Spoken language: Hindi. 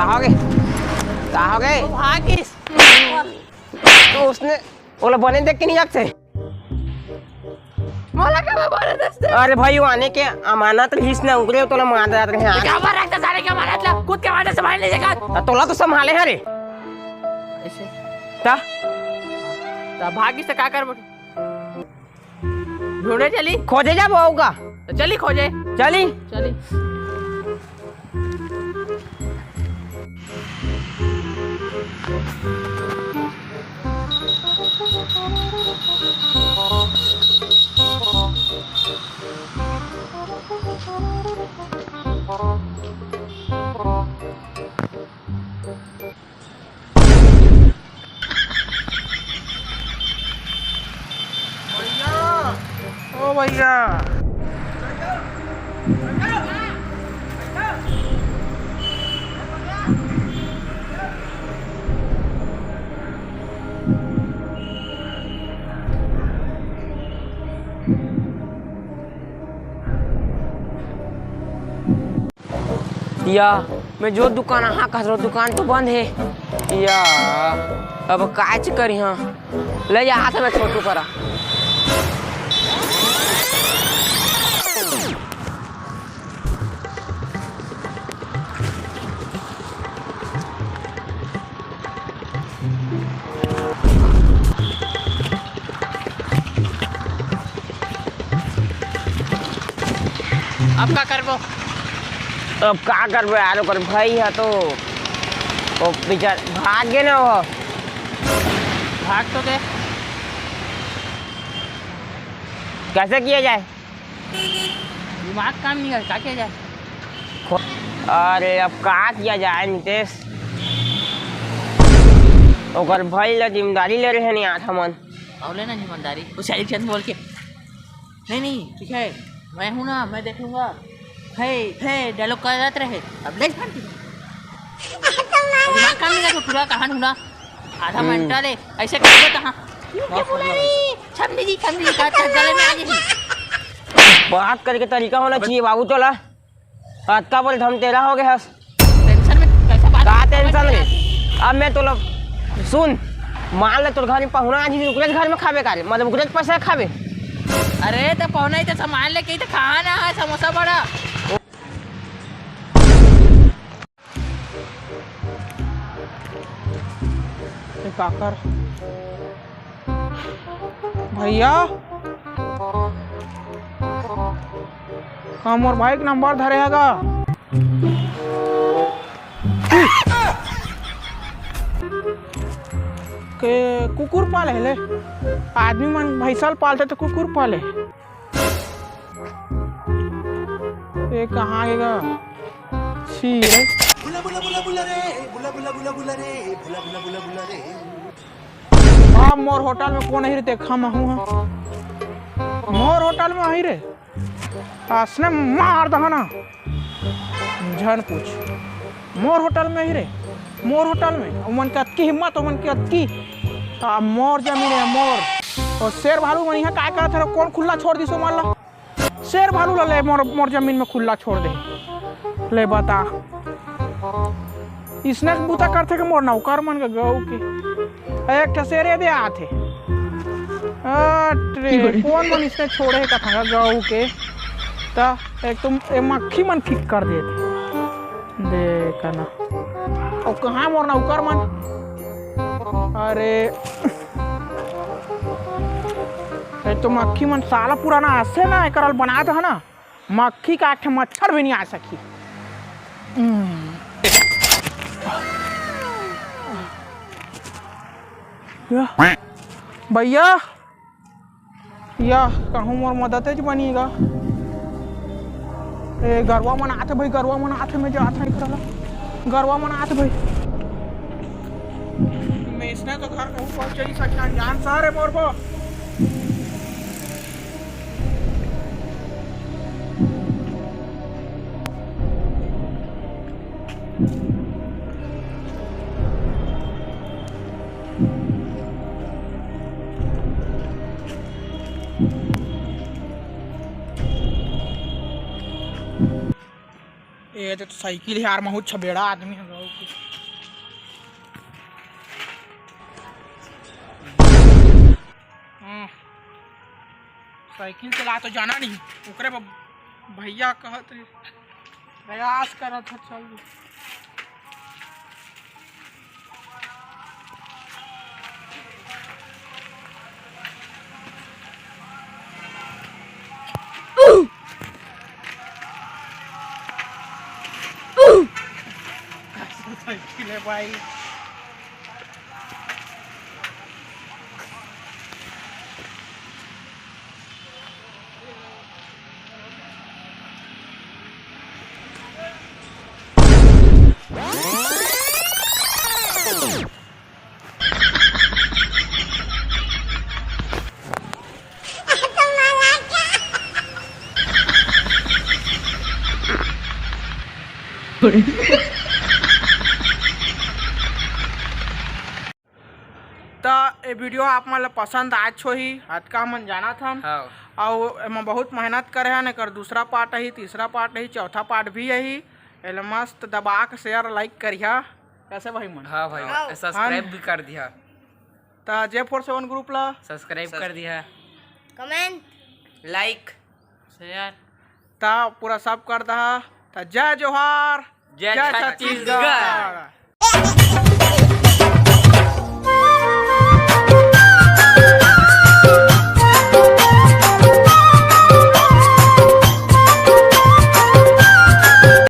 हो गए भागिस तो उसने बोला बने देख के नहीं जाते। मला क्या बोलत असते? अरे भाई वो आने के अमानत रहीस ना उगरे तोला मार जात रहे क्या मार रखता सारे क्या मारतला खुद के वाटे संभाल नहीं सका तोला तो संभाले है रे ऐसे ता ता भागिस से का कर ढूंढे चली खोजे जा होगा तो चली खोजे चली चली ओ भैया या मैं जो दुकान हाँ कह दुकान तो बंद है या अब काच करी हाँ ले जा हाथ में छोटू करा अब क्या करबो अब का करबे यार ओकर भाई है तो वो बेचार भाग गए ना वो भाग तो दे कैसे किया जाए दिमाग काम नहीं कर क्या किया जाए अरे अब का किया जाए नितेश ओकर भाई ला जिम्मेदारी ले रहे नहीं आता मन और लेना जिम्मेदारी उस शादी चंद बोल के नहीं ठीक है मैं हूँ ना मैं देख लूंगा है डायलॉग कर जाते रहे अब ले दिमाग काम नहीं कर पूरा कहान हूँ ना आधा घंटा ले ऐसे कर देता हाँ छमनी जी का गले में आ गई बात करके तरीका होना चाहिए बाबू तोला आज का बोल हम तेरा हो गया टेंशन में कैसा बात का टेंशन है अब मैं तोला सुन मान ले तोर घर में पहुना आज उकरे घर में खाबे का मतलब उकरे पैसा खाबे अरे तो पहुना ही तो सामान लेके तो खाना है समोसा बड़ा काकर भैया हम और भाई का नंबर धरेगा के कुकुर पाले ले आदमी मन भैंसल पालते तो कुकुर पाले ये कहाँ गएगा छी रे बुला बुला बुला बुला रे बुला बुला बुला बुला रे बुला बुला बुला बुला रे अब मोर होटल में कौन ही रे देखा मैं हूँ मोर होटल में आई रे असने मार दहा ना झन पूछ मोर होटल में ही रे मोर होटल में उमन के अतकी हिम्मत उमन के अतकी मोर जमीन है मोर और शेर भालू मन यहाँ काय करत है कौन खुला छोड़ दी सो मान लो शेर भालू ले मोर जमीन में खुला छोड़ दे ले बता इसने बूता करते के मोर नौकर मन के गऊ के एक ठसेरे दे आथे अरे कौन मन इसने छोड़े का था गऊ के ता एक तुम मक्खी मन ठीक कर देते देखा ना और कहाँ मोर नौकर मन अरे तो मक्खी मन साला पुराना ऐसे ना करल बना था ना मक्खी का आठ मच्छर भी नहीं आ सकी भैया या कहूँ मोर मदद बनिएगा गरवा मन आते भाई गरवा मन आते मैं जाता नहीं गरवा मन आते भाई मैं इसने तो घर कहूँ पहुँच ही सकता जान सारे मोर को ये तो साइकिल यार बहुत छबेड़ा आदमी है साइकिल चला तो जाना नहीं ओकरे भैया कहत रहे प्रयास करत था चल साइकिल है भाई तो ये वीडियो आप मन पसंद आज होही आज का मन जाना था हाँ और एम बहुत मेहनत करे हैं कर दूसरा पार्ट है तीसरा पार्ट है चौथा पार्ट भी यही एल मस्त दबा के शेयर लाइक करिया कैसे भाई मन हाँ भाई सब्सक्राइब भी कर दिया तो J47 ग्रुप ला सब्सक्राइब कर दिया कमेंट लाइक शेयर तो पूरा सब कर दहा तो जय जोहार जय जय छत्तीसगढ़। छत्तीसगढ़।